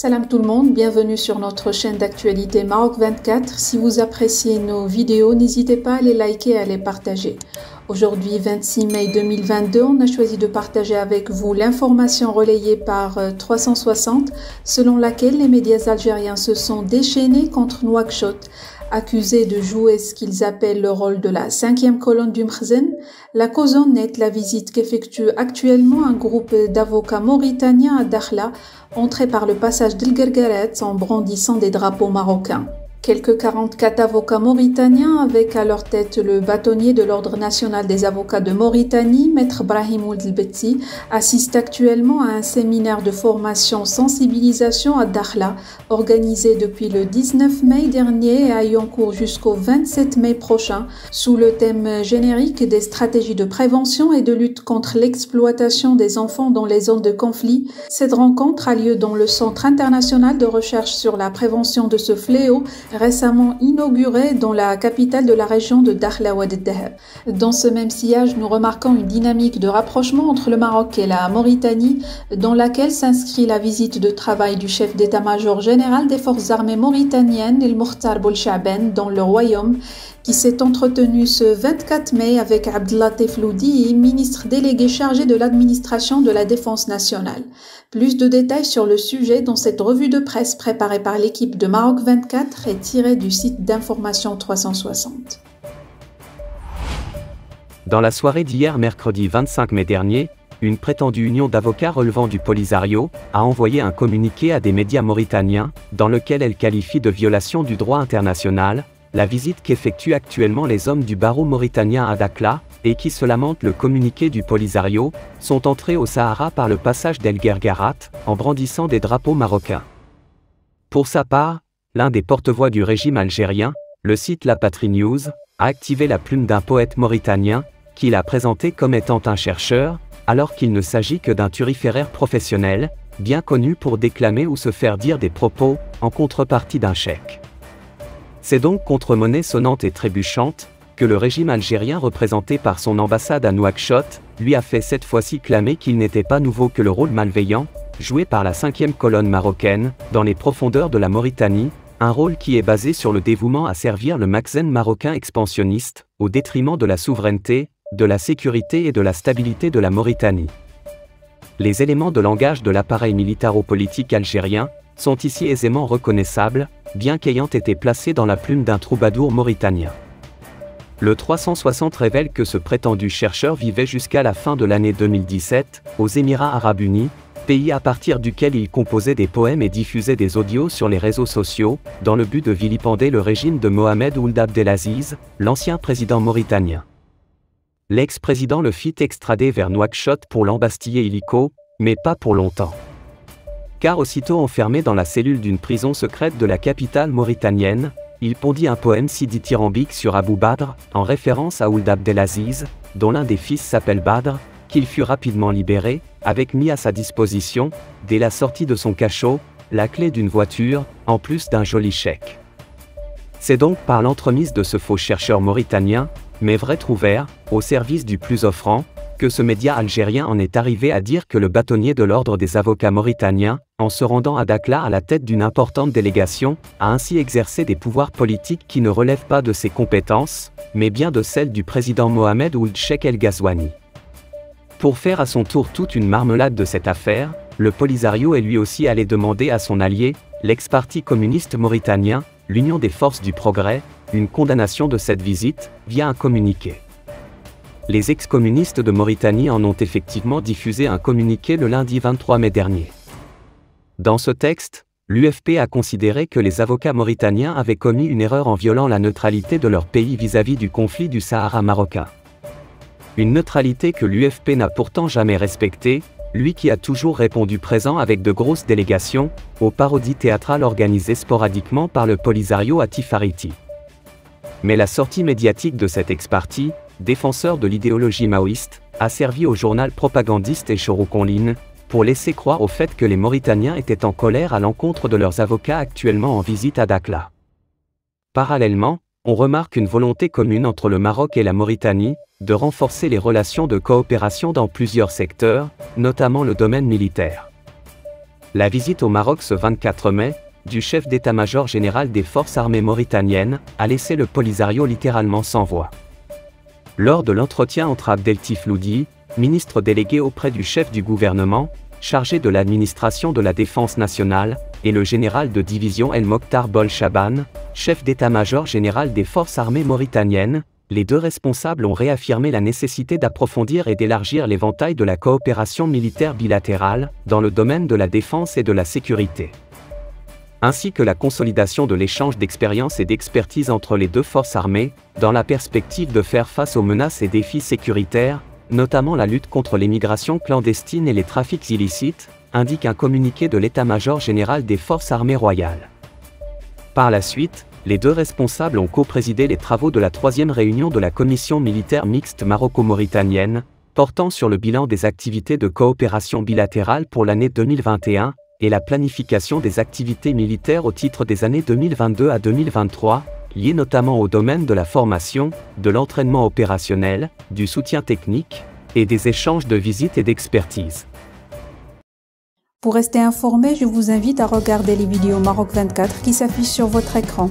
Salam tout le monde, bienvenue sur notre chaîne d'actualité Maroc 24. Si vous appréciez nos vidéos, n'hésitez pas à les liker et à les partager. Aujourd'hui, 26 mai 2022, on a choisi de partager avec vous l'information relayée par 360, selon laquelle les médias algériens se sont déchaînés contre Nouakchott. Accusés de jouer ce qu'ils appellent le rôle de la cinquième colonne du Mkhzen, la cause en est la visite qu'effectue actuellement un groupe d'avocats mauritaniens à Dakhla, entrés par le passage d'El Guerguerat en brandissant des drapeaux marocains. Quelques 44 avocats mauritaniens, avec à leur tête le bâtonnier de l'Ordre national des avocats de Mauritanie, Maître Brahim Ould El-Betti, assistent actuellement à un séminaire de formation-sensibilisation à Dakhla, organisé depuis le 19 mai dernier et ayant cours jusqu'au 27 mai prochain, sous le thème générique des stratégies de prévention et de lutte contre l'exploitation des enfants dans les zones de conflit. Cette rencontre a lieu dans le Centre international de recherche sur la prévention de ce fléau, récemment inauguré dans la capitale de la région de Dakhla Oued El-Dahab. Dans ce même sillage, nous remarquons une dynamique de rapprochement entre le Maroc et la Mauritanie, dans laquelle s'inscrit la visite de travail du chef d'état-major général des forces armées mauritaniennes, El Mokhtar Bouelchaben, dans le royaume, qui s'est entretenu ce 24 mai avec Abdellatif Loudi, ministre délégué chargé de l'administration de la défense nationale. Plus de détails sur le sujet dans cette revue de presse préparée par l'équipe de Maroc 24 et tirée du site d'information 360. Dans la soirée d'hier mercredi 25 mai dernier, une prétendue union d'avocats relevant du Polisario a envoyé un communiqué à des médias mauritaniens, dans lequel elle qualifie de violation du droit international la visite qu'effectuent actuellement les hommes du barreau mauritanien à Dakhla, et qui se lamente le communiqué du Polisario, sont entrés au Sahara par le passage d'El Guerguerat, en brandissant des drapeaux marocains. Pour sa part, l'un des porte-voix du régime algérien, le site La Patrie News, a activé la plume d'un poète mauritanien, qu'il a présenté comme étant un chercheur, alors qu'il ne s'agit que d'un turiféraire professionnel, bien connu pour déclamer ou se faire dire des propos, en contrepartie d'un chèque. C'est donc contre monnaie sonnante et trébuchante, que le régime algérien représenté par son ambassade à Nouakchott, lui a fait cette fois-ci clamer qu'il n'était pas nouveau que le rôle malveillant, joué par la cinquième colonne marocaine, dans les profondeurs de la Mauritanie, un rôle qui est basé sur le dévouement à servir le Mkhzen marocain expansionniste, au détriment de la souveraineté, de la sécurité et de la stabilité de la Mauritanie. Les éléments de langage de l'appareil militaro-politique algérien sont ici aisément reconnaissables, bien qu'ayant été placés dans la plume d'un troubadour mauritanien. Le 360 révèle que ce prétendu chercheur vivait jusqu'à la fin de l'année 2017, aux Émirats arabes unis, pays à partir duquel il composait des poèmes et diffusait des audios sur les réseaux sociaux, dans le but de vilipender le régime de Mohamed Ould Abdelaziz, l'ancien président mauritanien. L'ex-président le fit extrader vers Nouakchott pour l'embastiller illico, mais pas pour longtemps. Car aussitôt enfermé dans la cellule d'une prison secrète de la capitale mauritanienne, il pondit un poème si dithyrambique sur Abou Badr, en référence à Ould Abdelaziz, dont l'un des fils s'appelle Badr, qu'il fut rapidement libéré, avec mis à sa disposition, dès la sortie de son cachot, la clé d'une voiture, en plus d'un joli chèque. C'est donc par l'entremise de ce faux chercheur mauritanien, mais vrai trouvère, au service du plus offrant, que ce média algérien en est arrivé à dire que le bâtonnier de l'ordre des avocats mauritaniens, en se rendant à Dakhla à la tête d'une importante délégation, a ainsi exercé des pouvoirs politiques qui ne relèvent pas de ses compétences, mais bien de celles du président Mohamed Ould Cheikh El Ghazouani. Pour faire à son tour toute une marmelade de cette affaire, le Polisario est lui aussi allé demander à son allié, l'ex-parti communiste mauritanien, l'Union des forces du progrès, une condamnation de cette visite, via un communiqué. Les ex-communistes de Mauritanie en ont effectivement diffusé un communiqué le lundi 23 mai dernier. Dans ce texte, l'UFP a considéré que les avocats mauritaniens avaient commis une erreur en violant la neutralité de leur pays vis-à-vis du conflit du Sahara marocain. Une neutralité que l'UFP n'a pourtant jamais respectée, lui qui a toujours répondu présent avec de grosses délégations, aux parodies théâtrales organisées sporadiquement par le Polisario à Tifariti. Mais la sortie médiatique de cet ex-parti, défenseur de l'idéologie maoïste, a servi au journal propagandiste et Choroconline, pour laisser croire au fait que les Mauritaniens étaient en colère à l'encontre de leurs avocats actuellement en visite à Dakhla. Parallèlement, on remarque une volonté commune entre le Maroc et la Mauritanie, de renforcer les relations de coopération dans plusieurs secteurs, notamment le domaine militaire. La visite au Maroc ce 24 mai, du chef d'état-major général des forces armées mauritaniennes, a laissé le Polisario littéralement sans voix. Lors de l'entretien entre Abdeltif Loudi, ministre délégué auprès du chef du gouvernement, chargé de l'administration de la défense nationale, et le général de division El Mokhtar Bol Chaban, chef d'état-major général des forces armées mauritaniennes, les deux responsables ont réaffirmé la nécessité d'approfondir et d'élargir l'éventail de la coopération militaire bilatérale, dans le domaine de la défense et de la sécurité, ainsi que la consolidation de l'échange d'expériences et d'expertise entre les deux forces armées, dans la perspective de faire face aux menaces et défis sécuritaires, notamment la lutte contre l'immigration clandestine et les trafics illicites, indique un communiqué de l'état-major général des forces armées royales. Par la suite, les deux responsables ont co-présidé les travaux de la 3e réunion de la commission militaire mixte maroco-mauritanienne, portant sur le bilan des activités de coopération bilatérale pour l'année 2021, et la planification des activités militaires au titre des années 2022 à 2023, liées notamment au domaine de la formation, de l'entraînement opérationnel, du soutien technique, et des échanges de visites et d'expertise. Pour rester informé, je vous invite à regarder les vidéos Maroc 24 qui s'affichent sur votre écran.